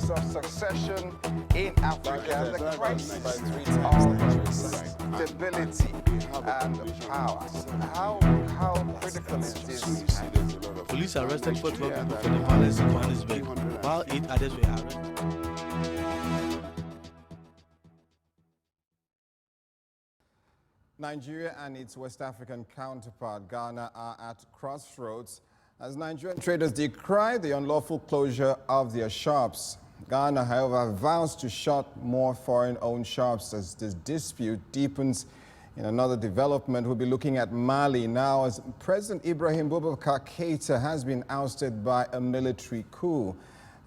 crisis of succession in Africa and the crisis of stability and power. How critical is this? Police arrested 4 people for the violence in Johannesburg, while 8 others were arrested. Nigeria and its West African counterpart, Ghana, are at crossroads as Nigerian traders decry the unlawful closure of their shops. Ghana, however, vows to shut more foreign-owned shops as this dispute deepens. In another development, we'll be looking at Mali now as President Ibrahim Boubacar Keïta has been ousted by a military coup.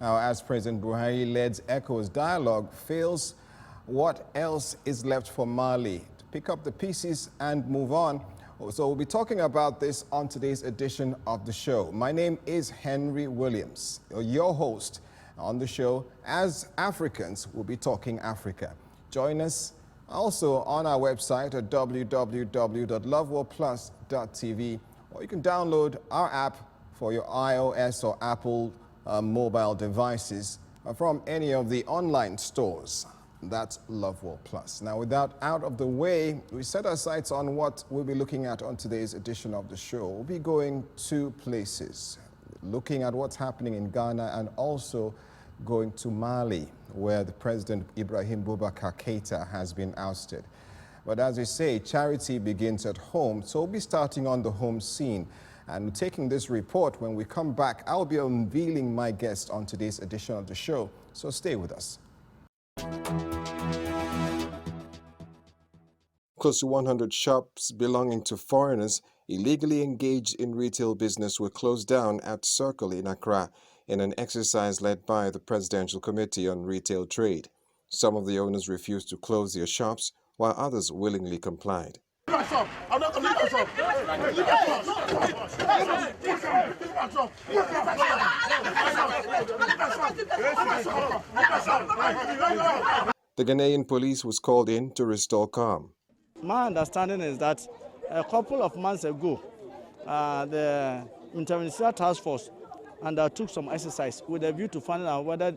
Now, as President Buhari-led ECOWAS dialogue fails, what else is left for Mali? To pick up the pieces and move on. So we'll be talking about this on today's edition of the show. My name is Henry Williams, your host on the show. As Africans, we'll be talking Africa. Join us also on our website at www.loveworldplus.tv, or you can download our app for your iOS or Apple mobile devices from any of the online stores. That's Love World Plus. Now, without out of the way, we set our sights on what we'll be looking at on today's edition of the show. We'll be going 2 places, looking at what's happening in Ghana and also going to Mali, where the President Ibrahim Boubacar Keïta has been ousted. But as we say, charity begins at home, so we'll be starting on the home scene. And taking this report, when we come back, I'll be unveiling my guest on today's edition of the show, so stay with us. Close to 100 shops belonging to foreigners illegally engaged in retail business were closed down at Circle in Accra in an exercise led by the Presidential Committee on Retail Trade. Some of the owners refused to close their shops, while others willingly complied. The Ghanaian police was called in to restore calm. My understanding is that a couple of months ago, the Interministerial Task Force undertook some exercise with a view to find out whether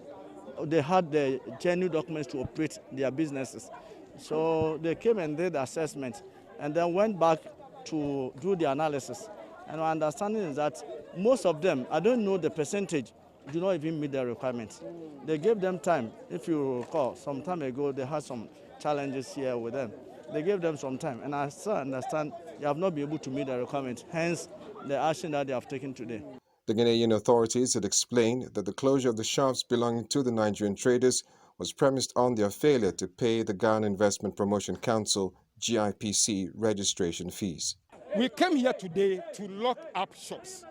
they had the genuine documents to operate their businesses. So they came and did the assessment and then went back to do the analysis. And my understanding is that most of them, I don't know the percentage, do not even meet the requirements. They gave them time. If you recall, some time ago, they had some challenges here with them. They gave them some time, and I still understand they have not been able to meet the requirements, hence the action that they have taken today. The Ghanaian authorities had explained that the closure of the shops belonging to the Nigerian traders was premised on their failure to pay the Ghana Investment Promotion Council GIPC registration fees. We came here today to lock up shops.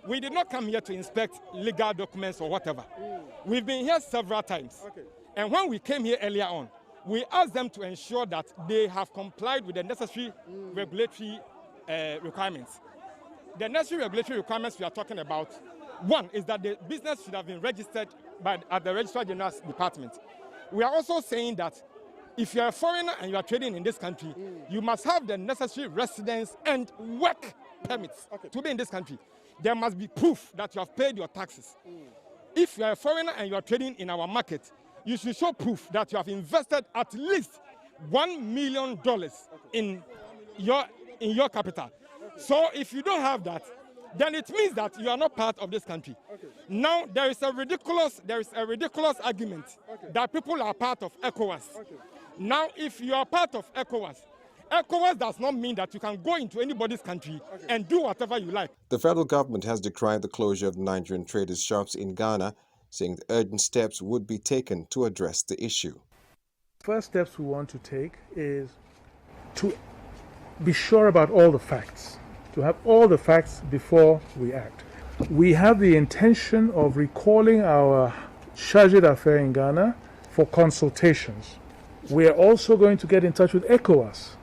We did not come here to inspect legal documents or whatever. We've been here several times. And when we came here earlier on, we asked them to ensure that they have complied with the necessary regulatory requirements. The necessary regulatory requirements we are talking about, one is that the business should have been registered at the Registrar General's Department. We are also saying that if you are a foreigner and you are trading in this country, you must have the necessary residence and work permits to be in this country. There must be proof that you have paid your taxes. If you are a foreigner and you are trading in our market, you should show proof that you have invested at least $1 million in your capital. So if you don't have that, then it means that you are not part of this country. Now there is a ridiculous argument that people are part of ECOWAS. Now if you are part of ECOWAS, ECOWAS does not mean that you can go into anybody's country and do whatever you like. The federal government has decried the closure of Nigerian traders' shops in Ghana, saying that urgent steps would be taken to address the issue. First steps we want to take is to be sure about all the facts, to have all the facts before we act. We have the intention of recalling our charge d'affaires in Ghana for consultations. We are also going to get in touch with ECOWAS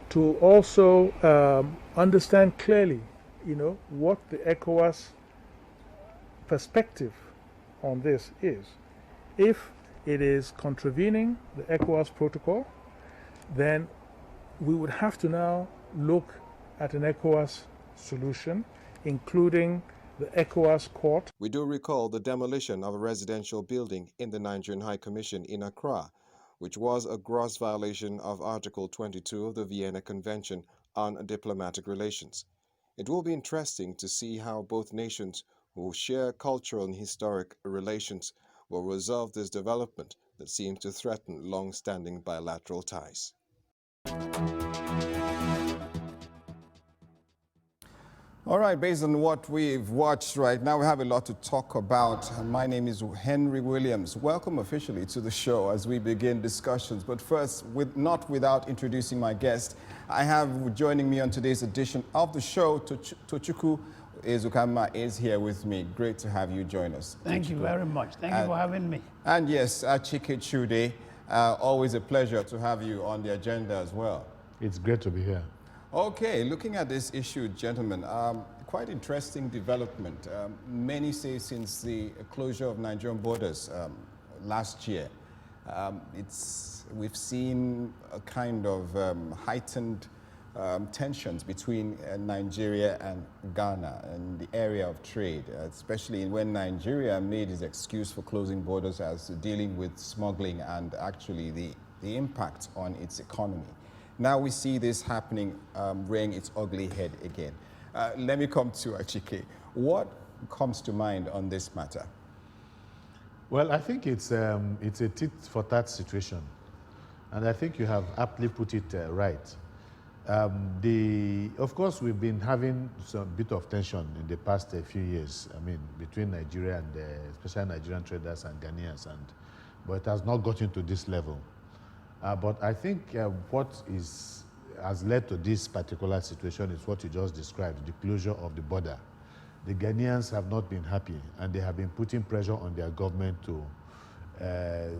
to also understand clearly, what the ECOWAS perspective on this is. If it is contravening the ECOWAS protocol, then we would have to now look at an ECOWAS solution, including the ECOWAS court. We do recall the demolition of a residential building in the Nigerian High Commission in Accra, which was a gross violation of Article 22 of the Vienna Convention on Diplomatic Relations. It will be interesting to see how both nations who share cultural and historic relations will resolve this development that seems to threaten long-standing bilateral ties. All right, based on what we've watched right now, we have a lot to talk about. My name is Henry Williams. Welcome officially to the show as we begin discussions. But first, not without introducing my guest, I have joining me on today's edition of the show, Tochukwu Ezukama is here with me. Great to have you join us. Thank you very much. Thank you for having me. And yes, Chike Chude, always a pleasure to have you on the agenda as well. It's great to be here. Okay, looking at this issue, gentlemen, quite interesting development. Many say since the closure of Nigerian borders last year, we've seen a kind of heightened tensions between Nigeria and Ghana in the area of trade, especially when Nigeria made its excuse for closing borders as dealing with smuggling and actually the impact on its economy. Now we see this happening, rearing its ugly head again. Let me come to Achike. What comes to mind on this matter? Well, I think it's a tit-for-tat situation, and I think you have aptly put it right. Of course, we've been having some bit of tension in the past few years. I mean, between Nigeria and especially Nigerian traders and Ghanaians, but it has not gotten to this level. But I think what has led to this particular situation is what you just described, the closure of the border. The Ghanaians have not been happy, and they have been putting pressure on their government to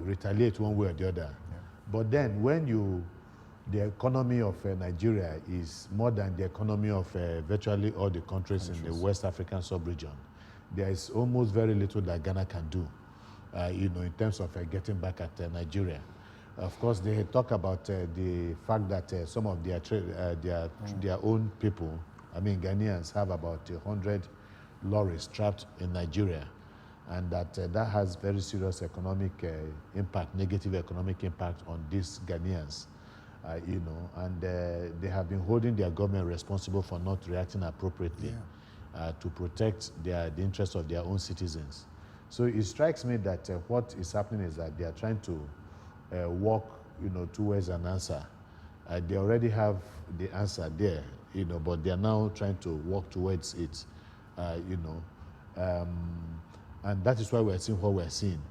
retaliate one way or the other. Yeah. But then when the economy of Nigeria is more than the economy of virtually all the countries in the West African sub-region, there is almost very little that Ghana can do, in terms of getting back at Nigeria. Of course, they talk about the fact that some of their own people, I mean Ghanaians, have about 100 lorries trapped in Nigeria, and that has very serious economic impact, negative economic impact on these Ghanaians, and they have been holding their government responsible for not reacting appropriately to protect the interests of their own citizens. So it strikes me that what is happening is that they are trying to walk, towards an answer. They already have the answer there, but they are now trying to walk towards it, and that is why we're seeing what we're seeing.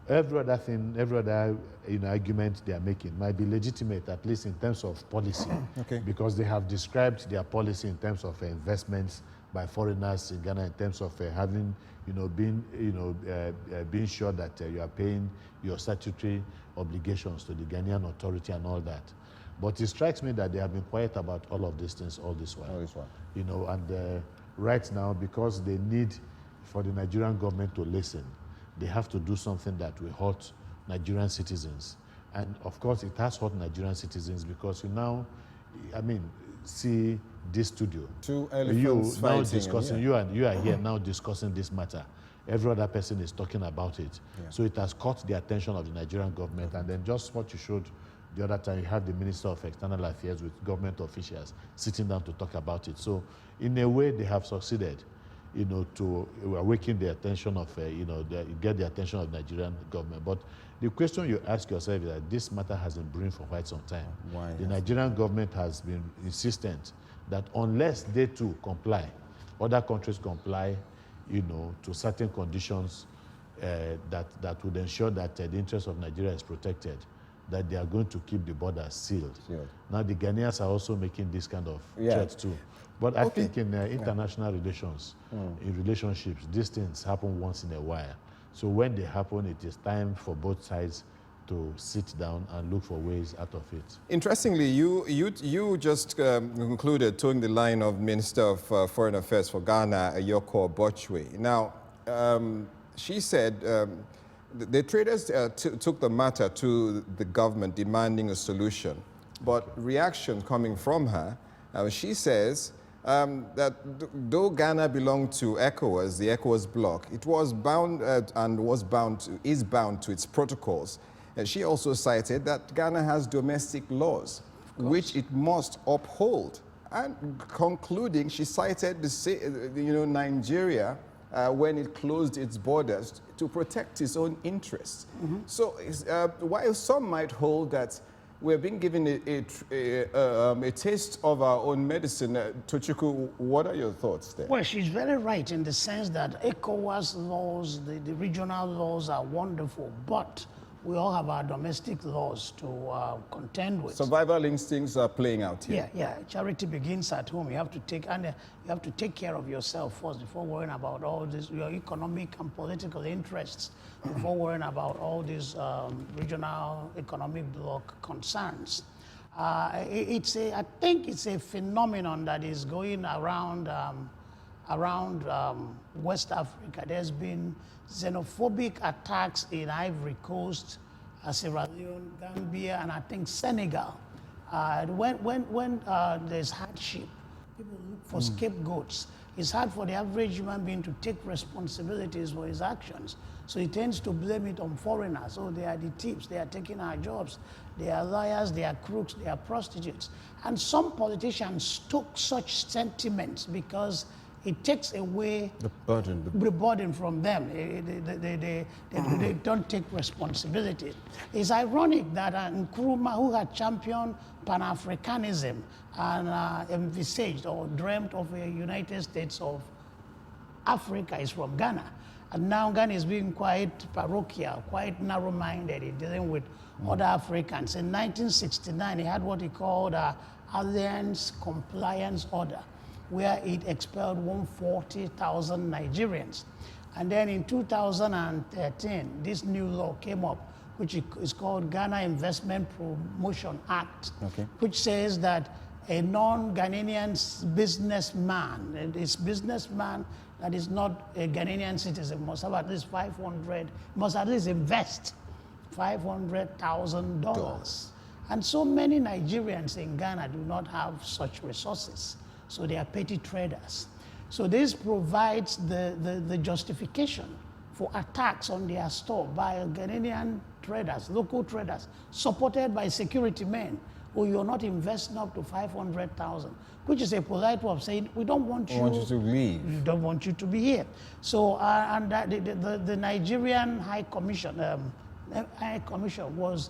Every other argument they are making might be legitimate, at least in terms of policy, because they have described their policy in terms of investments by foreigners in Ghana, in terms of having, being sure that you are paying your statutory obligations to the Ghanaian authority and all that. But it strikes me that they have been quiet about all of these things all this while. And right now, because they need for the Nigerian government to listen, they have to do something that will hurt Nigerian citizens. And of course, it has hurt Nigerian citizens because see this studio. Two elephants now discussing, you are here now discussing this matter. Every other person is talking about it. Yeah. So it has caught the attention of the Nigerian government. And then just what you showed the other time, you have the Minister of External Affairs with government officials sitting down to talk about it. So in a way, they have succeeded, to awaken the attention of, get the attention of the Nigerian government. But the question you ask yourself is that this matter has been brewing for quite some time. Why? The Nigerian government has been insistent that unless they too comply, other countries comply, to certain conditions that would ensure that the interest of Nigeria is protected, that they are going to keep the borders sealed. Now the Ghanaians are also making this kind of threat too. But I think in international relations, in relationships, these things happen once in a while. So when they happen, it is time for both sides to sit down and look for ways out of it. Interestingly, you just concluded towing the line of Minister of Foreign Affairs for Ghana, Ayorkor Botchway. Now, she said the traders took the matter to the government demanding a solution, but reaction coming from her, she says that though Ghana belonged to ECOWAS, the ECOWAS bloc, it was bound is bound to its protocols. And she also cited that Ghana has domestic laws, which it must uphold. And concluding, she cited Nigeria when it closed its borders to protect its own interests. So while some might hold that we're being given a taste of our own medicine, Tochukwu, what are your thoughts there? Well, she's very right in the sense that ECOWAS laws, the regional laws are wonderful, but we all have our domestic laws to contend with. Survival instincts are playing out here. Yeah. Charity begins at home. You have to take care of yourself first before worrying about all this, your economic and political interests, before worrying about all these regional economic bloc concerns. I think it's a phenomenon that is going around West Africa. There's been xenophobic attacks in Ivory Coast, Sierra Leone, Gambia, and I think Senegal. When there's hardship, people look for scapegoats. It's hard for the average human being to take responsibilities for his actions. So he tends to blame it on foreigners. Oh, they are the thieves, they are taking our jobs, they are liars, they are crooks, they are prostitutes. And some politicians took such sentiments because it takes away the burden from them. They don't take responsibility. It's ironic that Nkrumah, who had championed Pan-Africanism and envisaged or dreamt of a United States of Africa, is from Ghana. And now Ghana is being quite parochial, quite narrow-minded in dealing with other Africans. In 1969, he had what he called Alliance Compliance Order, where it expelled 140,000 Nigerians. And then in 2013, this new law came up, which is called Ghana Investment Promotion Act, which says that a non-Ghanaian businessman, this businessman that is not a Ghanaian citizen, must have at least must at least invest $500,000. And so many Nigerians in Ghana do not have such resources. So they are petty traders. So this provides the justification for attacks on their store by Ghanaian traders, local traders, supported by security men, who you're not investing up to 500,000, which is a polite way of saying, we don't want you to leave. We don't want you to be here. So, the Nigerian High Commission was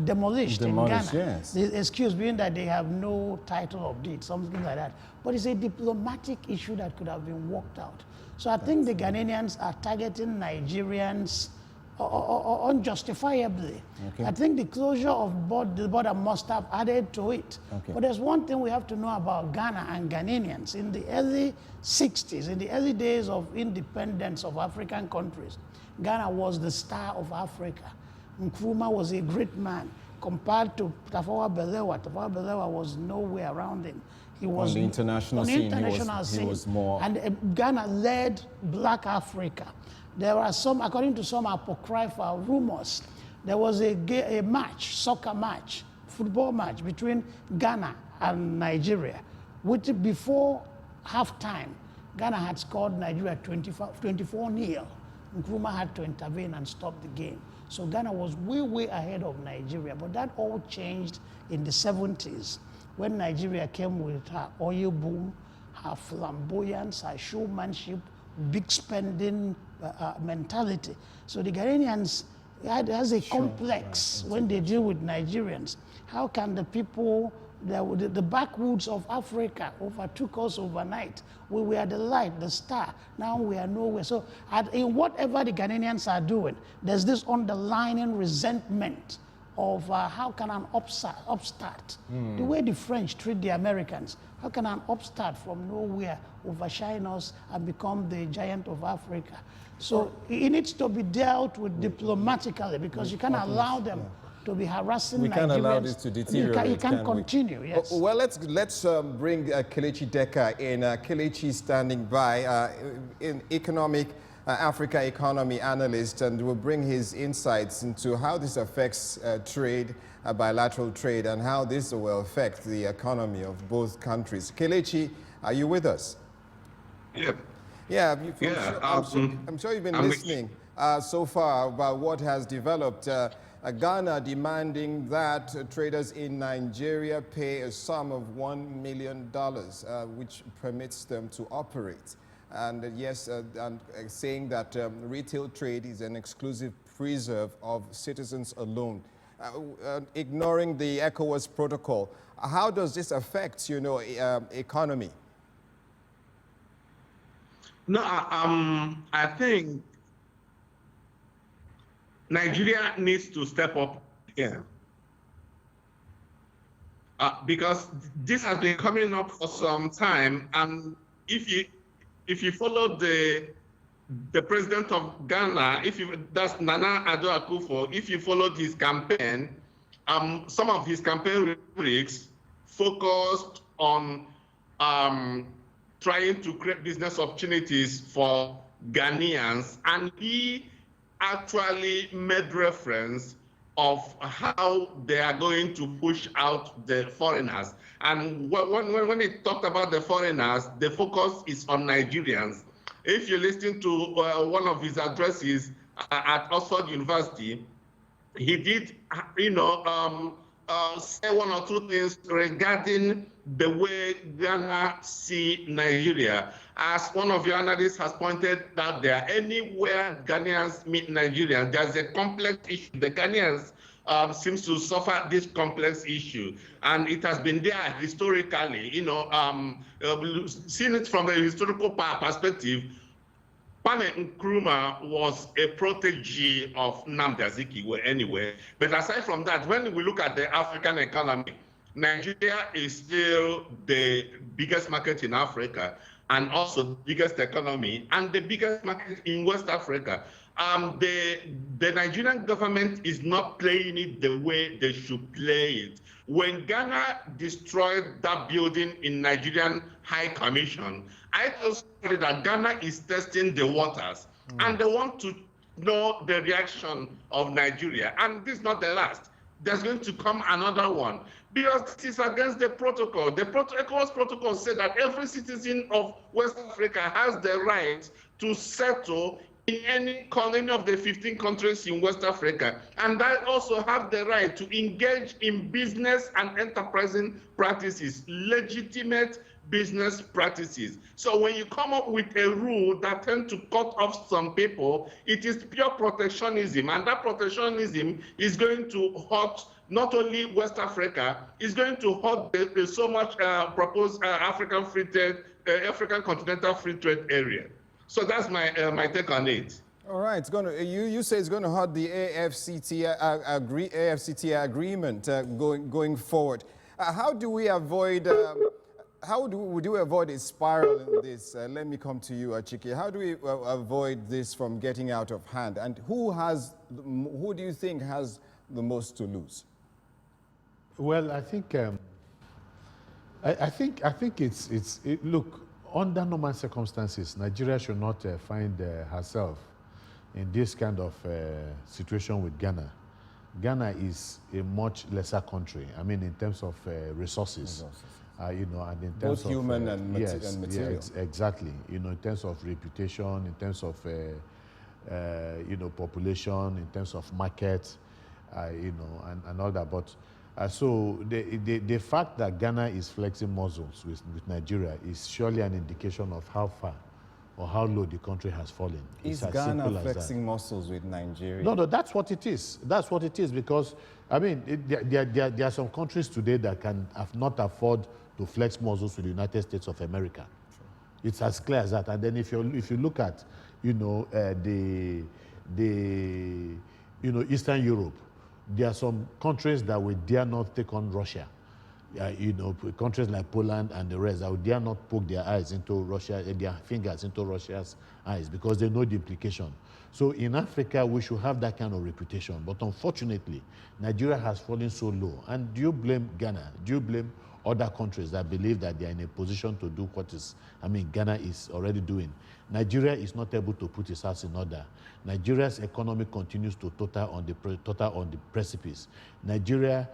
demolished in Ghana. Yes. The excuse being that they have no title of deed, something like that. But it's a diplomatic issue that could have been worked out. So I think the Ghanaians are targeting Nigerians unjustifiably. I think the closure of the border must have added to it. But there's one thing we have to know about Ghana and Ghanaians. In the early 60s, in the early days of independence of African countries, Ghana was the star of Africa. Nkrumah was a great man compared to Tafawa Balewa. Tafawa Balewa was nowhere around him. He was on the international scene. He was more. And Ghana led Black Africa. There are some, according to some apocryphal rumors, there was a match, soccer match, football match between Ghana and Nigeria, which before halftime, Ghana had scored Nigeria 24-0. Nkrumah had to intervene and stop the game. So Ghana was way ahead of Nigeria. But that all changed in the 70s when Nigeria came with her oil boom, her flamboyance, her showmanship, big spending mentality. So the Ghanaians has a complex when they deal with Nigerians. How can the people, the backwoods of Africa overtook us overnight? We were the light, the star. Now we are nowhere. So in whatever the Ghanaians are doing, there's this underlying resentment of how can an upstart, the way the French treat the Americans, how can an upstart from nowhere overshine us and become the giant of Africa? So it needs to be dealt with diplomatically, because you can't allow them to be harassing Nigerians. We can't allow this to deteriorate. You can't continue, yes. Well, let's bring Kelechi Decry in. Kelechi standing by, in Africa economy analyst, and will bring his insights into how this affects trade, bilateral trade, and how this will affect the economy of both countries. Kelechi, Are you with us? Yeah. Yeah, Yeah, I'm sure you've been listening so far about what has developed. Ghana demanding that traders in Nigeria pay a sum of $1 million, which permits them to operate. And yes, and saying that retail trade is an exclusive preserve of citizens alone. Ignoring the ECOWAS protocol, how does this affect, economy? No, I think Nigeria needs to step up here. Because this has been coming up for some time, and if you follow the president of Ghana, that's Nana Addo Akufo, if you followed his campaign, some of his campaign lyrics focused on trying to create business opportunities for Ghanaians, and he actually made reference of how they are going to push out the foreigners. And when he talked about the foreigners, the focus is on Nigerians. If you listen to one of his addresses at Oxford University, he did, say one or two things regarding the way Ghana see Nigeria. As one of your analysts has pointed out, there anywhere Ghanaians meet Nigerians, there's a complex issue. The Ghanaians seems to suffer this complex issue, and it has been there historically. Seeing it from a historical perspective, Kwame Nkrumah was a protege of Nnamdi Azikiwe anyway. But aside from that, when we look at the African economy, Nigeria is still the biggest market in Africa, and also the biggest economy and the biggest market in West Africa. The Nigerian government is not playing it the way they should play it. When Ghana destroyed that building in Nigerian High Commission, I just said that Ghana is testing the waters, and they want to know the reaction of Nigeria. And this is not the last. There's going to come another one, because this is against the protocol. The ECOWAS protocol said that every citizen of West Africa has the right to settle in any of the 15 countries in West Africa, and that also have the right to engage in business and enterprising practices, legitimate business practices. So when you come up with a rule that tends to cut off some people, it is pure protectionism, and that protectionism is going to hurt not only West Africa, it's going to hurt the so much proposed African continental free trade area. So that's my take on it. All right, it's going to, you say it's going to hurt the AFCT agreement going forward. How do we avoid? How do we avoid a spiral in this? Let me come to you, Achike. How do we avoid this from getting out of hand? And who do you think has the most to lose? Well, I think look, under normal circumstances, Nigeria should not find herself in this kind of situation with Ghana. Ghana is a much lesser country. I mean, in terms of resources. And in terms both of human and material. Yes, exactly. In terms of reputation, in terms of population, in terms of market, and all that. But so the fact that Ghana is flexing muscles with Nigeria is surely an indication of how far or how low the country has fallen. Is Ghana flexing muscles with Nigeria? No, that's what it is. That's what it is, because, I mean, there are some countries today that have not afford to flex muscles with the United States of America. Sure. It's as clear as that. And then if you look at, Eastern Europe, there are some countries that we dare not take on Russia. Countries like Poland and the rest that would dare not poke their eyes into Russia, their fingers into Russia's eyes, because they know the implication. So in Africa, we should have that kind of reputation. But unfortunately, Nigeria has fallen so low. And do you blame Ghana? Do you blame other countries that believe that they are in a position to do what is, Ghana is already doing. Nigeria is not able to put its house in order. Nigeria's economy continues to totter on the precipice. Nigeria,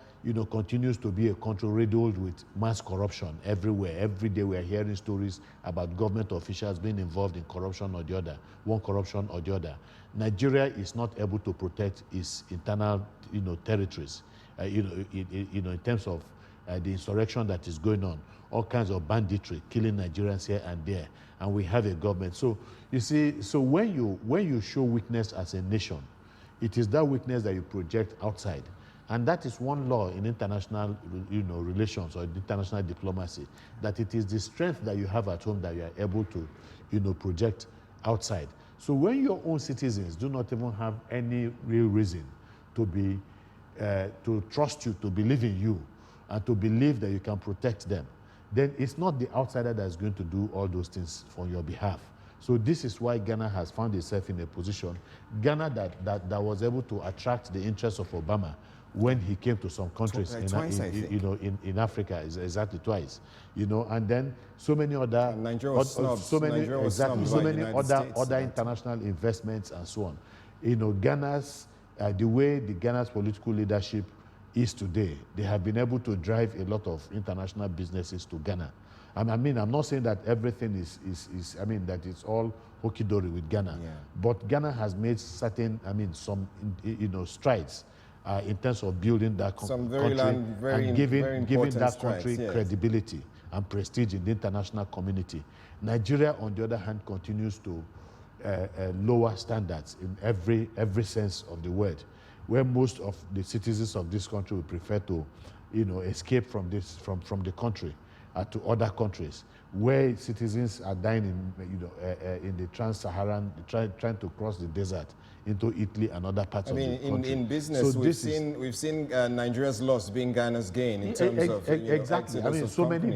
continues to be a country riddled with mass corruption everywhere. Every day we are hearing stories about government officials being involved in corruption or the other, one corruption or the other. Nigeria is not able to protect its internal, territories. In terms of the insurrection that is going on, all kinds of banditry, killing Nigerians here and there, and we have a government. So you see, so when you show weakness as a nation, it is that weakness that you project outside, and that is one law in international, relations or international diplomacy, that it is the strength that you have at home that you are able to, project outside. So when your own citizens do not even have any real reason to be, to trust you, to believe in you, and to believe that you can protect them, then it's not the outsider that's going to do all those things for your behalf. So this is why Ghana has found itself in a position, Ghana that was able to attract the interest of Obama when he came to some countries in Africa, exactly twice, and then so many other, Nigeria was snubbed. Nigeria was snubbed so by many the United States, other international investments and so on. Ghana's, the way the Ghana's political leadership is today, they have been able to drive a lot of international businesses to Ghana. I'm not saying that everything is that it's all hokey-dory with Ghana, but Ghana has made certain, some, strides in terms of building that country and giving that country credibility and prestige in the international community. Nigeria, on the other hand, continues to lower standards in every sense of the word, where most of the citizens of this country would prefer to, escape from the country to other countries, where citizens are dying in the trans-Saharan, trying to cross the desert into Italy and other parts of the country. In business, so we've seen Nigeria's loss being Ghana's gain in terms of exactly. So many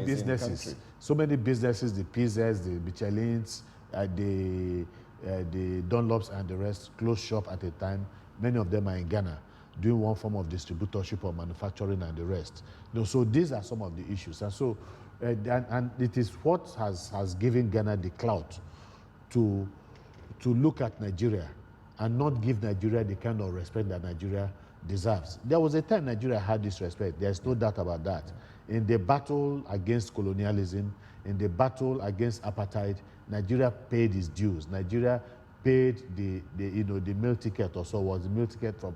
businesses, the Pizzas, the Michelins, the Dunlops and the rest closed shop at a time. Many of them are in Ghana, doing one form of distributorship or manufacturing and the rest. So these are some of the issues, and so and it is what has given Ghana the clout to look at Nigeria and not give Nigeria the kind of respect that Nigeria deserves. There was a time Nigeria had this respect. There's no doubt about that. In the battle against colonialism, in the battle against apartheid, Nigeria paid its dues. Nigeria paid the meal ticket, or so was the meal ticket from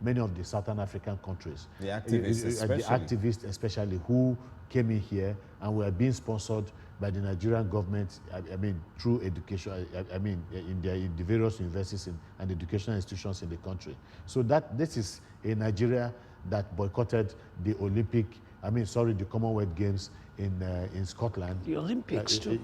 many of the Southern African countries. The activists especially who came in here and were being sponsored by the Nigerian government, through education, in the various universities and educational institutions in the country. So this is a Nigeria that boycotted the the Commonwealth Games in Scotland. The Olympics too.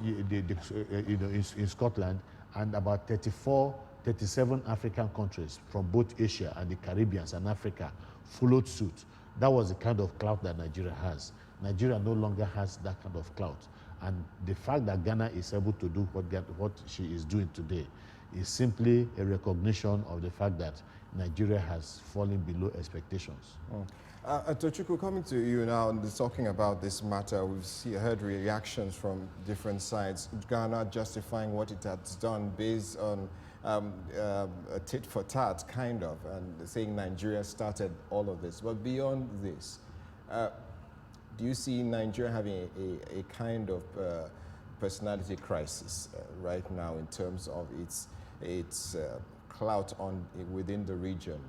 In Scotland, and about 37 African countries from both Asia and the Caribbean and Africa followed suit. That was the kind of clout that Nigeria has. Nigeria no longer has that kind of clout. And the fact that Ghana is able to do what she is doing today is simply a recognition of the fact that Nigeria has fallen below expectations. Tochukwu, coming to you now and talking about this matter, we've heard reactions from different sides. Ghana justifying what it has done based on a tit for tat, kind of, and saying Nigeria started all of this. But beyond this, do you see Nigeria having a kind of personality crisis right now in terms of its clout within the region?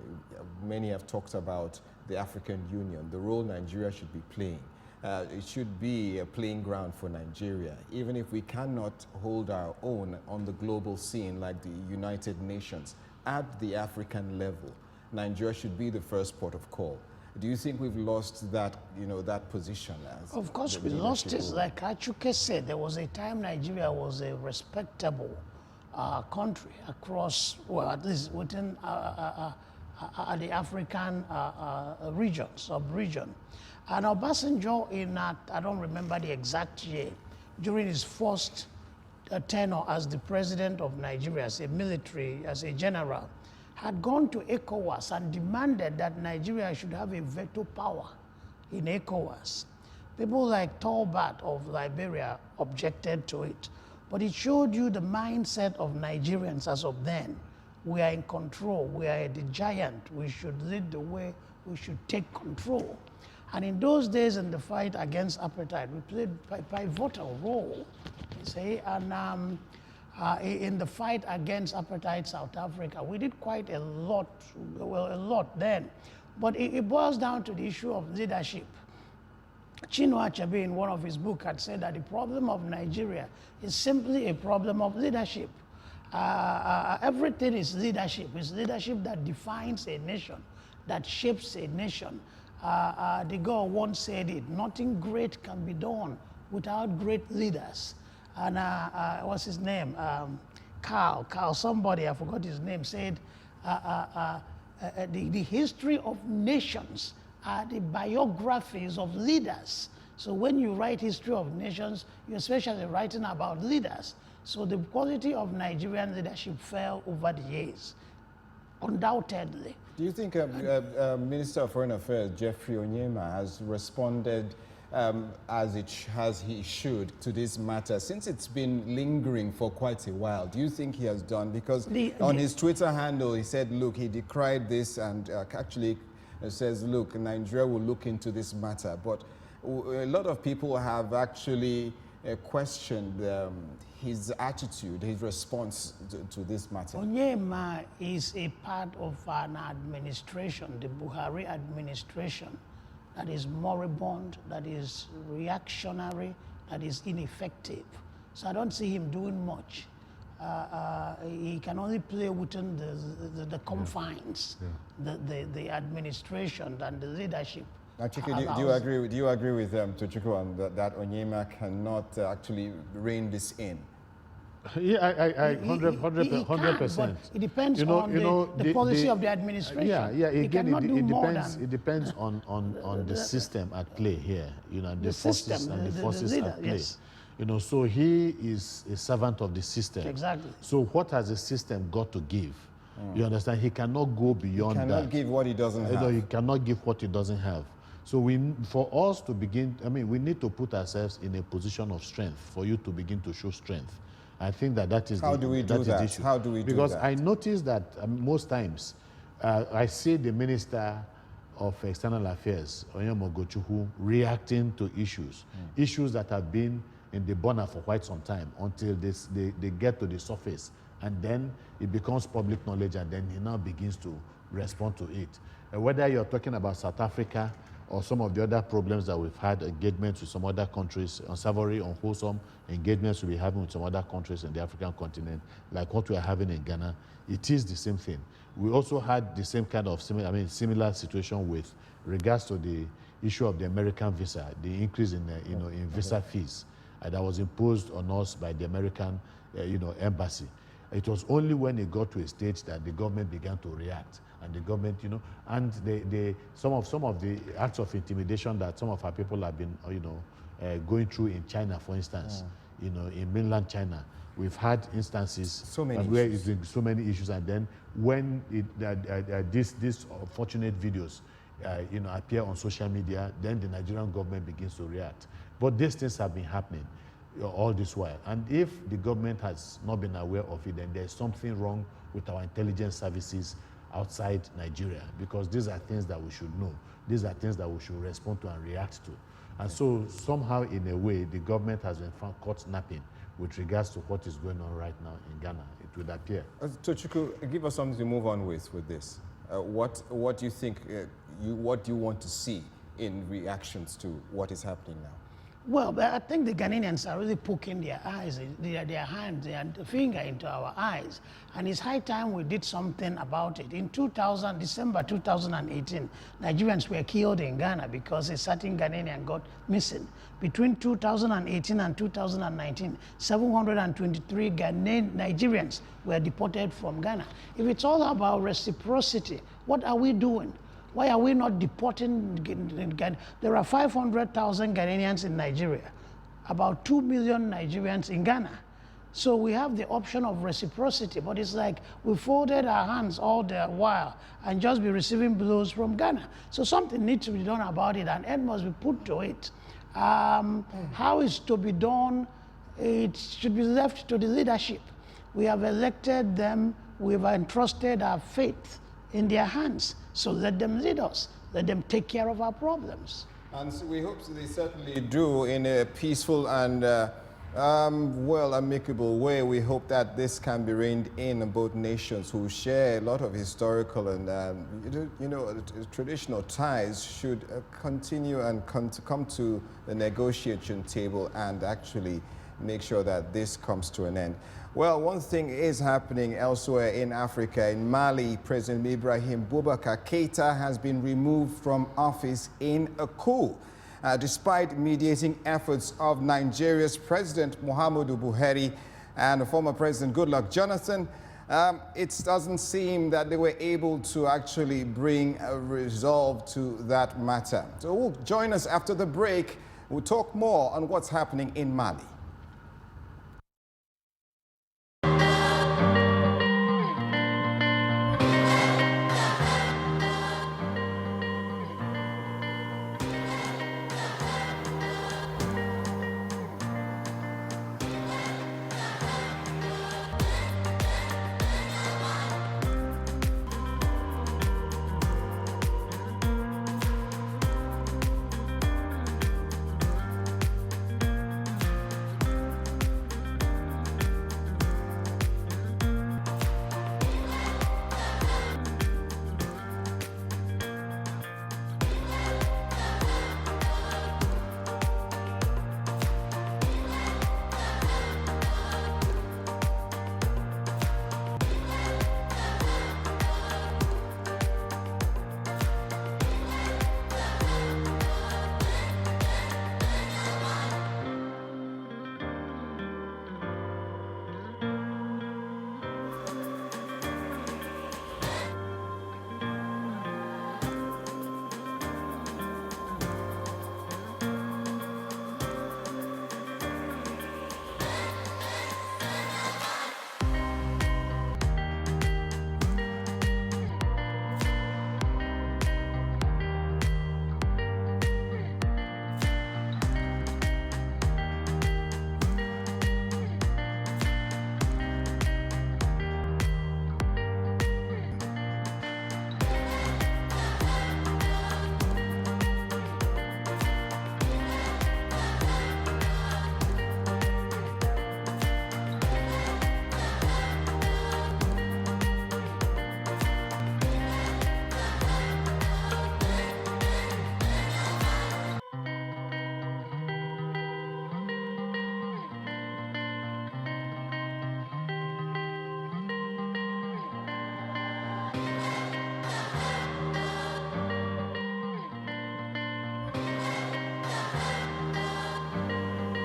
Many have talked about the African Union, the role Nigeria should be playing. It should be a playing ground for Nigeria. Even if we cannot hold our own on the global scene like the United Nations, at the African level, Nigeria should be the first port of call. Do you think we've lost that, that position? Of course we lost it. Like Achuke said, there was a time Nigeria was a respectable country across, well, at least within the African region, sub-region. And Obasanjo, I don't remember the exact year, during his first tenure as the president of Nigeria, as a general, had gone to ECOWAS and demanded that Nigeria should have a veto power in ECOWAS. People like Tolbert of Liberia objected to it. But it showed you the mindset of Nigerians as of then. We are in control, we are the giant, we should lead the way, we should take control. And in those days in the fight against apartheid, we played a pivotal role, you see, and in the fight against apartheid South Africa, we did quite a lot, well, a lot then. But it boils down to the issue of leadership. Chinua Achebe, in one of his books, had said that the problem of Nigeria is simply a problem of leadership. Everything is leadership. It's leadership that defines a nation, that shapes a nation. De Gaulle once said it, nothing great can be done without great leaders. And what's his name? Carl somebody, I forgot his name, said the history of nations are the biographies of leaders. So when you write history of nations, you're especially writing about leaders. So the quality of Nigerian leadership fell over the years, undoubtedly. Do you think Minister of Foreign Affairs, Jeffrey Onyema, has responded as he should to this matter, since it's been lingering for quite a while? Do you think he has done? Because on his Twitter handle, he said, look, he decried this and actually says, look, Nigeria will look into this matter. But a lot of people have actually questioned his attitude, his response to this matter. Onyema is a part of an administration, the Buhari administration, that is moribund, that is reactionary, that is ineffective. So I don't see him doing much. He can only play within the confines, the administration and the leadership. Chike, do you agree with Tochukwu on that Onyema cannot actually rein this in? Yeah, I 100%. It depends on the policy of the administration. Yeah. Again, it depends on the system at play here. The forces and the forces at play. Yes. So he is a servant of the system. Exactly. So what has the system got to give? You understand? He cannot go beyond that. He cannot give what he doesn't have. He cannot give what he doesn't have. So for us to begin, we need to put ourselves in a position of strength for you to begin to show strength. I think that is How do we do that? Issue. How do we do that? Because I notice that most times I see the Minister of External Affairs, Onyema Ogochukwu, reacting to issues that have been in the burner for quite some time until they get to the surface, and then it becomes public knowledge, and then he now begins to respond to it. Whether you're talking about South Africa or some of the other problems that we've had, engagements with some other countries, unsavory, unwholesome engagements we'll be having with some other countries in the African continent, like what we are having in Ghana, it is the same thing. We also had the same kind of similar situation with regards to the issue of the American visa, the increase in visa fees that was imposed on us by the American embassy. It was only when it got to a stage that the government began to react. And the government, and some of the acts of intimidation that some of our people have been, going through in China, for instance, in mainland China, we've had instances where it's been so many issues, and then when these unfortunate videos, appear on social media, then the Nigerian government begins to react. But these things have been happening all this while, and if the government has not been aware of it, then there's something wrong with our intelligence services outside Nigeria, because these are things that we should know. These are things that we should respond to and react to. And so somehow, in a way, the government has been found caught napping with regards to what is going on right now in Ghana, it would appear. Tochukwu, give us something to move on with this. What do you think, what do you want to see in reactions to what is happening now? Well, I think the Ghanaians are really poking their eyes, their hands, their finger into our eyes. And it's high time we did something about it. In December 2018, Nigerians were killed in Ghana because a certain Ghanaian got missing. Between 2018 and 2019, 723 Nigerians were deported from Ghana. If it's all about reciprocity, what are we doing? Why are we not deporting? There are 500,000 Ghanaians in Nigeria, about 2 million Nigerians in Ghana. So we have the option of reciprocity, but it's like we folded our hands all the while and just be receiving blows from Ghana. So something needs to be done about it, and end must be put to it. How it's to be done, it should be left to the leadership. We have elected them, we've entrusted our faith in their hands. So let them lead us, let them take care of our problems. And so we hope they certainly do in a peaceful and well, amicable way. We hope that this can be reined in on both nations who share a lot of historical and traditional ties should continue and come to the negotiation table and actually make sure that this comes to an end. Well, one thing is happening elsewhere in Africa. In Mali, President Ibrahim Boubacar Keïta has been removed from office in a coup. Despite mediating efforts of Nigeria's President Muhammadu Buhari and former President Goodluck Jonathan, it doesn't seem that they were able to actually bring a resolve to that matter. So join us after the break. We'll talk more on what's happening in Mali.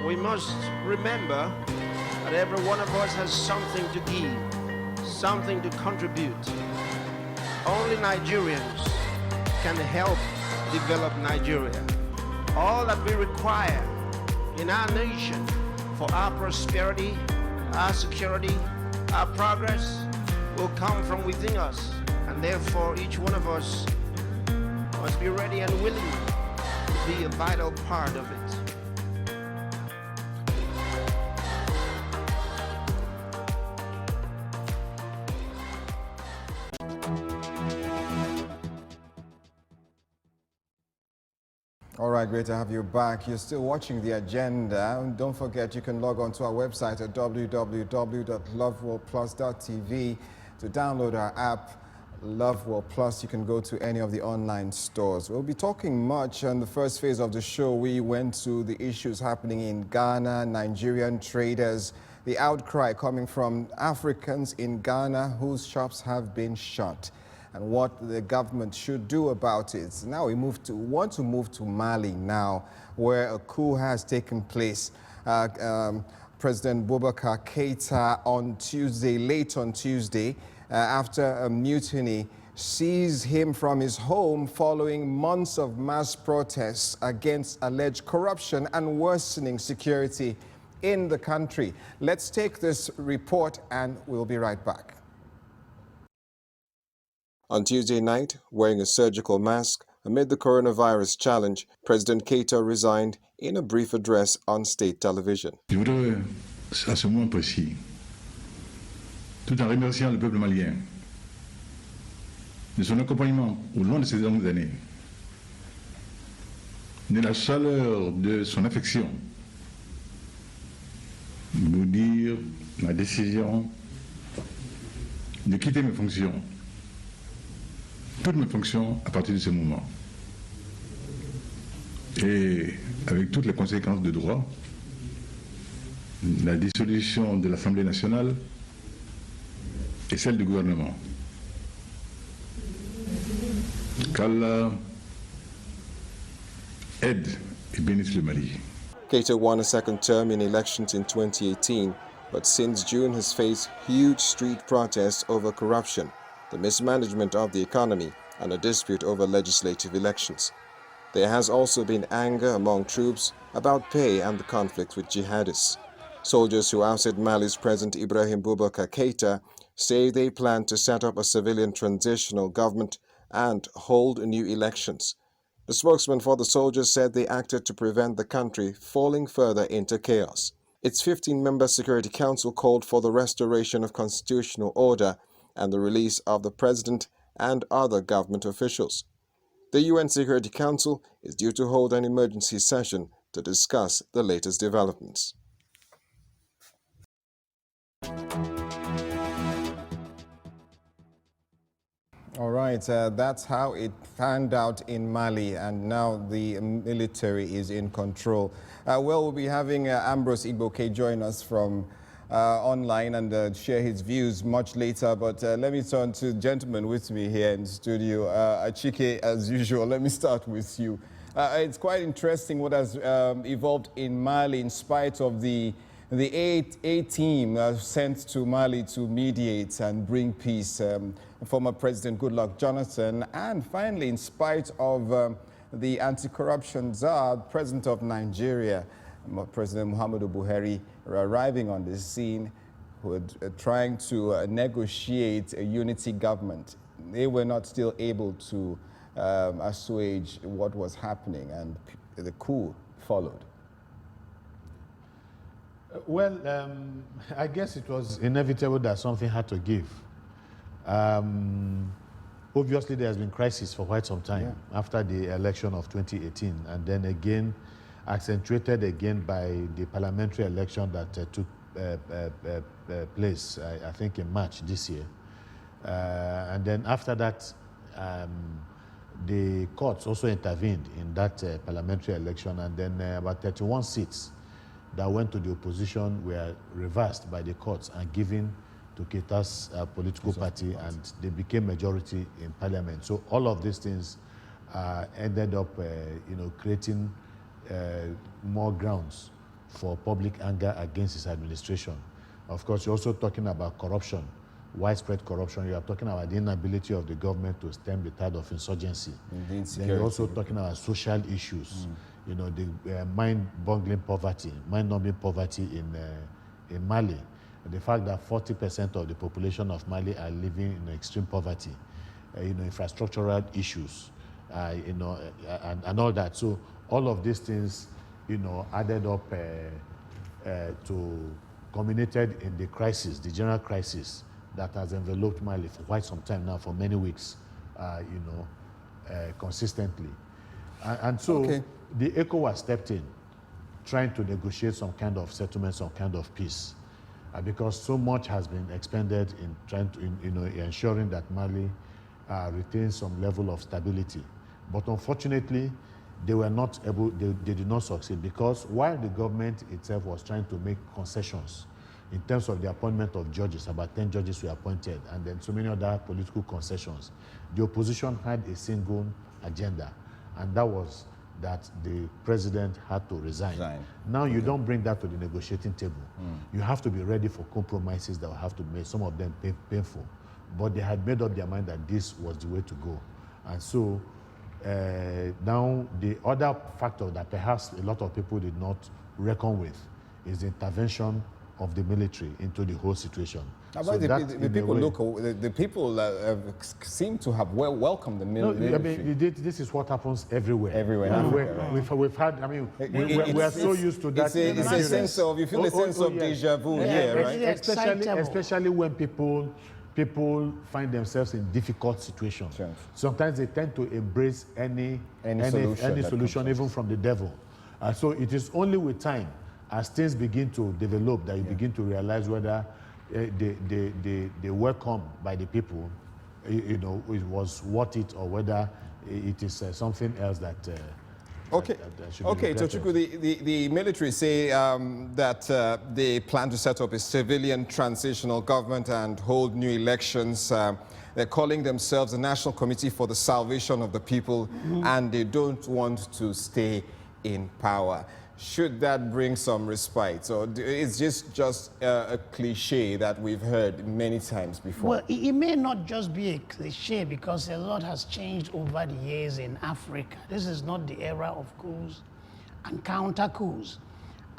We must remember that every one of us has something to give, something to contribute. Only Nigerians can help develop Nigeria. All that we require in our nation for our prosperity, our security, our progress will come from within us. And therefore, each one of us must be ready and willing to be a vital part of it. All right, great to have you back. You're still watching The Agenda. Don't forget you can log on to our website at www.loveworldplus.tv to download our app, Love World Plus. You can go to any of the online stores. We'll be talking much on the first phase of the show. We went to the issues happening in Ghana, Nigerian traders, the outcry coming from Africans in Ghana whose shops have been shut, and what the government should do about it. Now we want to move to Mali now, where a coup has taken place. President Boubacar Keïta on Tuesday, late on Tuesday, after a mutiny, seized him from his home following months of mass protests against alleged corruption and worsening security in the country. Let's take this report and we'll be right back. On Tuesday night, wearing a surgical mask, Amid the coronavirus challenge, President Keita resigned in a brief address on state television. Je voudrais, à ce moment précis, tout en remerciant le peuple malien de son accompagnement au long de ces longues années, de la chaleur de son affection, vous dire ma décision de quitter mes fonctions, toutes mes fonctions à partir de ce moment. Et avec toutes les conséquences de droit, la dissolution de l'Assemblée nationale et celle du gouvernement. Qu'Allah aide et bénisse le Mali. Keita won a second term in elections in 2018, but since June has faced huge street protests over corruption, the mismanagement of the economy, and a dispute over legislative elections. There has also been anger among troops about pay and the conflict with jihadists. Soldiers who ousted Mali's President Ibrahim Boubacar Keita say they plan to set up a civilian transitional government and hold new elections. The spokesman for the soldiers said they acted to prevent the country falling further into chaos. Its 15-member Security Council called for the restoration of constitutional order and the release of the president and other government officials. The UN Security Council is due to hold an emergency session to discuss the latest developments. All right, that's how it panned out in Mali, and now the military is in control. We'll be having Ambrose Igboke join us from online and share his views much later, but let me turn to the gentleman with me here in the studio. Achike, as usual, let me start with you. It's quite interesting what has evolved in Mali in spite of the A team sent to Mali to mediate and bring peace. Former President Goodluck Jonathan, and finally, in spite of the anti-corruption czar, President of Nigeria, President Muhammadu Buhari, arriving on the scene, trying to negotiate a unity government. They were not still able to assuage what was happening, and the coup followed. Well, I guess it was inevitable that something had to give. Obviously, there has been crisis for quite some time after the election of 2018, and then again accentuated again by the parliamentary election that took place, I think, in March this year. And then after that, the courts also intervened in that parliamentary election, and then about 31 seats that went to the opposition were reversed by the courts and given to Keita's political party, and they became majority in parliament. So all of these things ended up, creating more grounds for public anger against his administration. Of course, you're also talking about corruption, widespread corruption. You are talking about the inability of the government to stem the tide of insurgency. Then you're also talking about social issues. The mind-boggling poverty, mind-numbing poverty in Mali. The fact that 40% of the population of Mali are living in extreme poverty, infrastructural issues, and all that. So all of these things, added up to culminated in the crisis, the general crisis that has enveloped Mali for quite some time now, for many weeks, consistently. And so the ECOWAS stepped in, trying to negotiate some kind of settlement, some kind of peace. Because so much has been expended in trying to, ensuring that Mali retains some level of stability. But unfortunately, they were not able, they did not succeed, because while the government itself was trying to make concessions in terms of the appointment of judges, about 10 judges were appointed, and then so many other political concessions, the opposition had a single agenda, and that was that the president had to resign. Now you don't bring that to the negotiating table. You have to be ready for compromises that will have to be made, some of them painful. But they had made up their mind that this was the way to go. And so now the other factor that perhaps a lot of people did not reckon with is the intervention of the military into the whole situation. How So about that, the people the people seem to have welcomed the military. I mean, this is what happens everywhere. Everywhere. We've had, I mean, we are so used to that. It's a sense of, you feel a sense of deja vu here, right? Especially when people find themselves in difficult situations. Sure. Sometimes they tend to embrace any solution, even from the devil. So it is only with time, as things begin to develop, that you begin to realize whether the welcome by the people, it was worth it, or whether it is something else that. Okay, Tochukwu, the military say that they plan to set up a civilian transitional government and hold new elections. They're calling themselves the National Committee for the Salvation of the People, and they don't want to stay in power. Should that bring some respite, or is just a cliche that we've heard many times before? Well, it may not just be a cliche, because a lot has changed over the years in Africa. This is not the era of coups and counter-coups.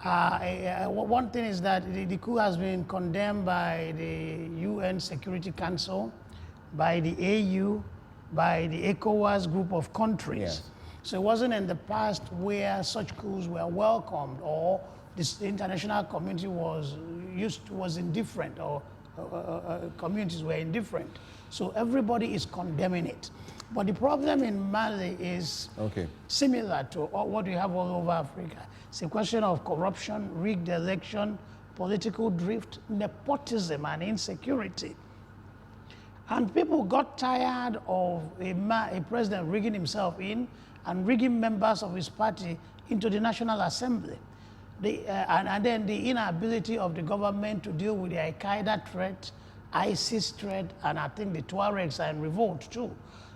One thing is that the coup has been condemned by the UN Security Council, by the AU, by the ECOWAS group of countries. Yes. So it wasn't in the past where such coups were welcomed, or the international community was indifferent, or communities were indifferent. So everybody is condemning it. But the problem in Mali is similar to what we have all over Africa. It's a question of corruption, rigged election, political drift, nepotism, and insecurity. And people got tired of a president rigging himself in and rigging members of his party into the National Assembly. And then the inability of the government to deal with the Al-Qaeda threat, ISIS threat, and I think the Tuaregs are in revolt too.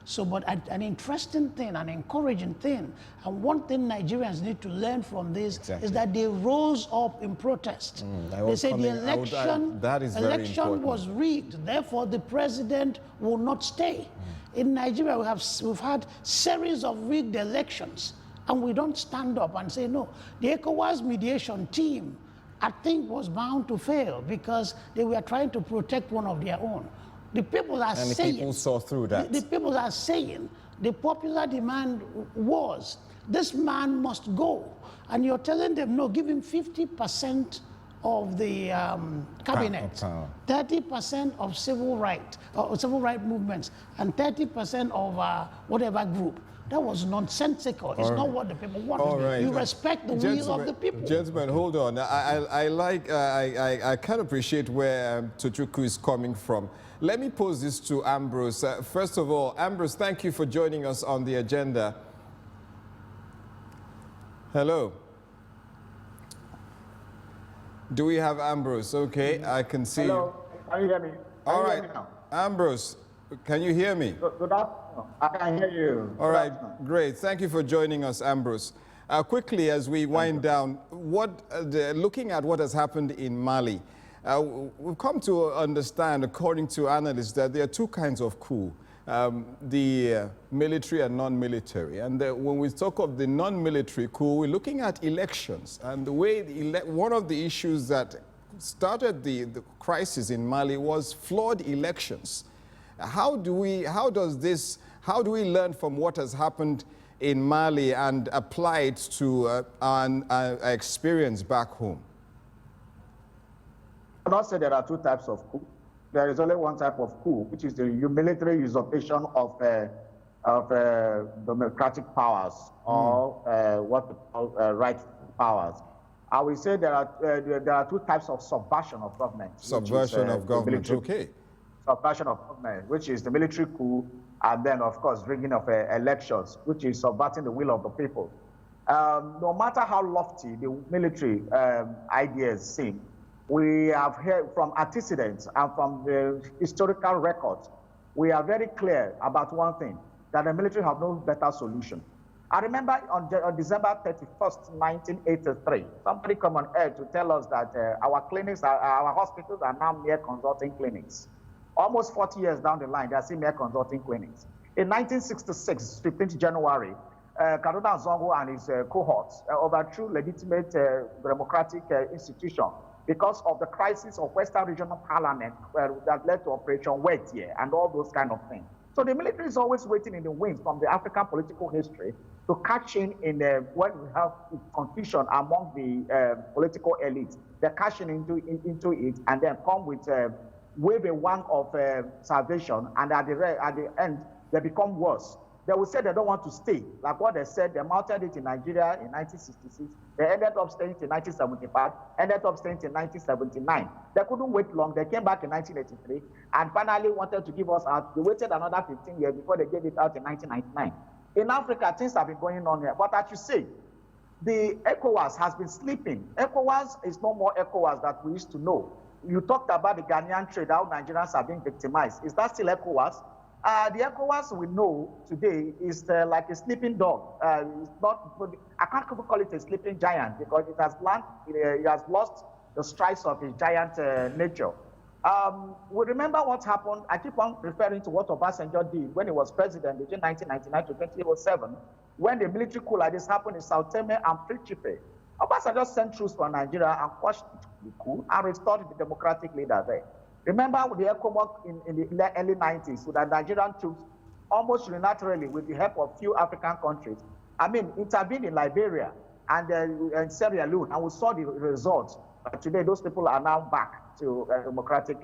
So, but an interesting thing, an encouraging thing, and one thing Nigerians need to learn from this is that they rose up in protest. They say the election was rigged, therefore the president will not stay. In Nigeria, we've had series of rigged elections, and we don't stand up and say no. The ECOWAS mediation team, I think, was bound to fail because they were trying to protect one of their own. The people are saying... And the people saw through that. The people are saying the popular demand was, this man must go. And you're telling them, no, give him 50% of the cabinet, 30% of civil right movements, and 30% of whatever group. That was nonsensical. It's not what the people wanted. You respect the will of the people. Gentlemen, hold on. I can appreciate where Tochukwu is coming from. Let me pose this to Ambrose. First of all, Ambrose, thank you for joining us on the agenda. Hello. Do we have Ambrose? Okay, I can see Hello. Can you hear me? All right, Ambrose, can you hear me? Good afternoon. I can hear you. All right, great. Thank you for joining us, Ambrose. Quickly, as we wind down, looking at what has happened in Mali, we've come to understand, according to analysts, that there are two kinds of coup. The military and non-military. And when we talk of the non-military coup, we're looking at elections. And the way one of the issues that started the crisis in Mali was flawed elections. How do we learn from what has happened in Mali and apply it to our experience back home? I must say there are two types of coup. There is only one type of coup, which is the military usurpation of democratic powers, or what we call rightful powers. I will say there are two types of subversion of government. Subversion of government, okay. Subversion of government, which is the military coup, and then, of course, rigging of elections, which is subverting the will of the people. No matter how lofty the military ideas seem, we have heard from antecedents and from the historical records, we are very clear about one thing, that the military have no better solution. I remember on December 31st, 1983, somebody came on air to tell us that our hospitals are now mere consulting clinics. Almost 40 years down the line, they are still mere consulting clinics. In 1966, 15th January, Kaduna Zongo and his cohorts overthrew legitimate democratic institution because of the crisis of Western Regional Parliament that led to Operation Wet here and all those kind of things. So the military is always waiting in the wings from the African political history to catch in when we have confusion among the political elites. They cash in into it and then come with wave a wand of salvation, and at the end, they become worse. They will say they don't want to stay. Like what they said, they mounted it in Nigeria in 1966. They ended up staying in 1975, ended up staying in 1979. They couldn't wait long. They came back in 1983 and finally wanted to give us out. They waited another 15 years before they gave it out in 1999. In Africa, things have been going on here. But as you say, the ECOWAS has been sleeping. ECOWAS is no more ECOWAS that we used to know. You talked about the Ghanaian trade, how Nigerians are being victimized. Is that still ECOWAS? The ECOWAS we know today is like a sleeping dog. It's not, I can't call it a sleeping giant because it has lost the stripes of its giant nature. We remember what happened. I keep on referring to what Obasanjo did when he was president between 1999 to 2007, when the military coup like this happened in South Tome and Principe. Obasanjo sent troops from Nigeria and quashed the coup and restored the democratic leader there. Remember with the ECOWAS in the early 90s, with the Nigerian troops almost unilaterally with the help of few African countries, intervened in Liberia and Sierra Leone, and we saw the results. Today, those people are now back to democratic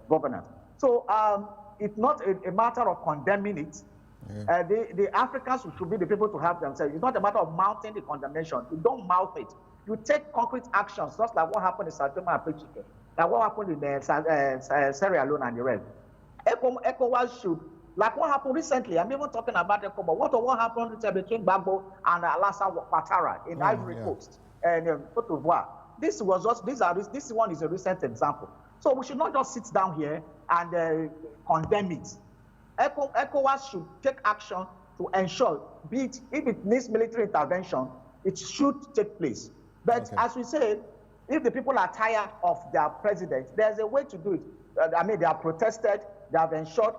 governance. So it's not a matter of condemning it. Yeah. The Africans should be the people to help themselves. It's not a matter of mounting the condemnation. You don't mouth it. You take concrete actions, just like what happened in South Tome and Principe. Like what happened in Sierra Leone and the rest. ECOWAS should, like what happened recently, I'm even talking about ECOWAS. What happened between Gbagbo and Alassane Ouattara in Ivory Coast and Côte d'Ivoire. This one is a recent example. So we should not just sit down here and condemn it. ECOWAS should take action to ensure, be it, if it needs military intervention, it should take place. But as we said, if the people are tired of their president, there's a way to do it. They have protested, they have ensured.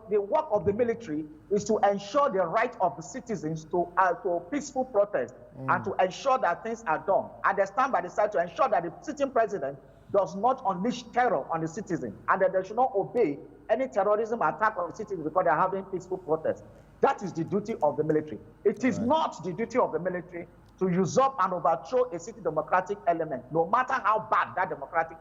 The work of the military is to ensure the right of the citizens to peaceful protest and to ensure that things are done. And they stand by the side to ensure that the sitting president does not unleash terror on the citizens and that they should not obey any terrorism attack on the citizens because they're having peaceful protests. That is the duty of the military. It is not the duty of the military to usurp and overthrow a city democratic element, no matter how bad that democratic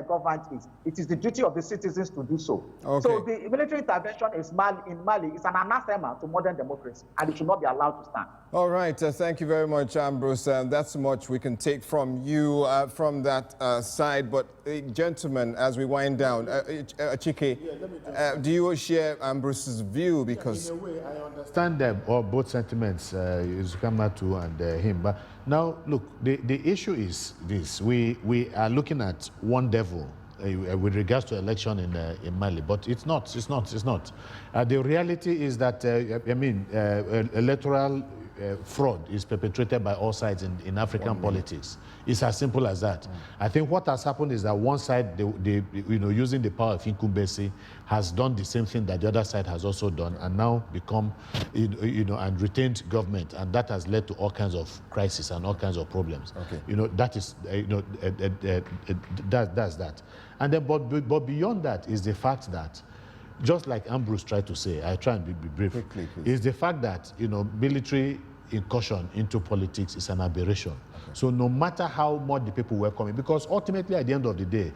government is. It is the duty of the citizens to do so. So the military intervention in Mali is an anathema to modern democracy, and it should not be allowed to stand. All right, thank you very much, Ambrose. That's much we can take from you from that side. But gentlemen, as we wind down, Chike, do you share Ambrose's view? Because in a way, I understand them, or both sentiments, Kamatu and him. But now, look, the issue is this: we are looking at one devil with regards to election in Mali, but it's not. The reality is that electoral fraud is perpetrated by all sides in African politics. It's as simple as that. I think what has happened is that one side, using the power of incumbency, has done the same thing that the other side has also done, and now become, and retained government, and that has led to all kinds of crises and all kinds of problems. That is, that's that. And then, but beyond that is the fact that, just like Ambrose tried to say, I try and be brief, quickly, is the fact that, military incursion into politics is an aberration. So no matter how much the people welcome it, because ultimately at the end of the day,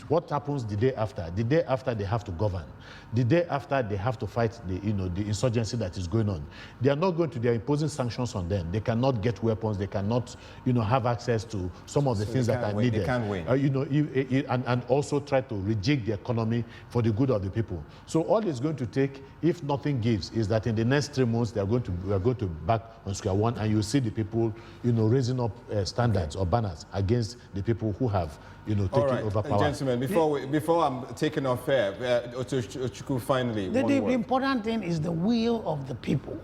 what happens the day after? The day after they have to govern. The day after they have to fight the insurgency that is going on. They are not going to, they are imposing sanctions on them. They cannot get weapons. They cannot, have access to some of the things that are needed. They can't win. And also try to rejig the economy for the good of the people. So all it's going to take, if nothing gives, is that in the next 3 months, we are going to back on square one, and you see the people, raising up standards or banners against the people who have, taking over power. Gentlemen, before I'm taking off air, Chukwu, finally, the important thing is the will of the people.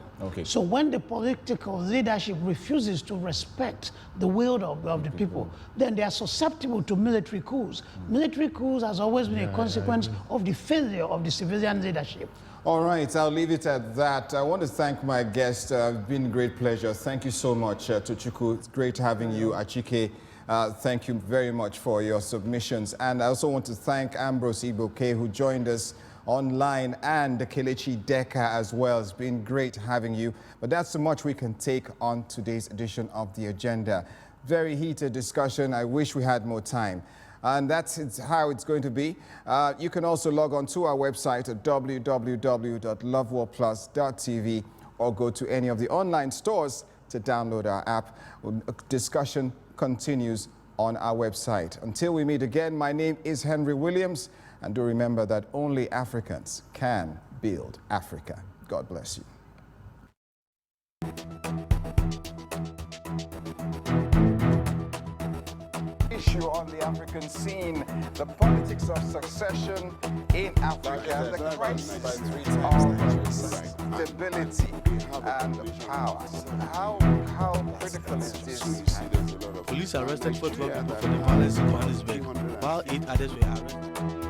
So when the political leadership refuses to respect the will of the people, then they are susceptible to military coups. Military coups has always been a consequence of the failure of the civilian leadership. All right, I'll leave it at that. I want to thank my guest. It's been a great pleasure. Thank you so much to Chukwu. It's great having you, Achike. Thank you very much for your submissions. And I also want to thank Ambrose Iboke, who joined us online, and Kelechi Deka as well. It's been great having you. But that's so much we can take on today's edition of The Agenda. Very heated discussion. I wish we had more time. And that's how it's going to be. You can also log on to our website at www.lovewarplus.tv or go to any of the online stores to download our app. Discussion continues on our website. Until we meet again, my name is Henry Williams, and do remember that only Africans can build Africa. God bless you. Issue on the African scene, the politics of succession in Africa, the crisis of stability and power. How critical is this? Police arrested 4 people for the violence in Johannesburg, while 8 others were arrested.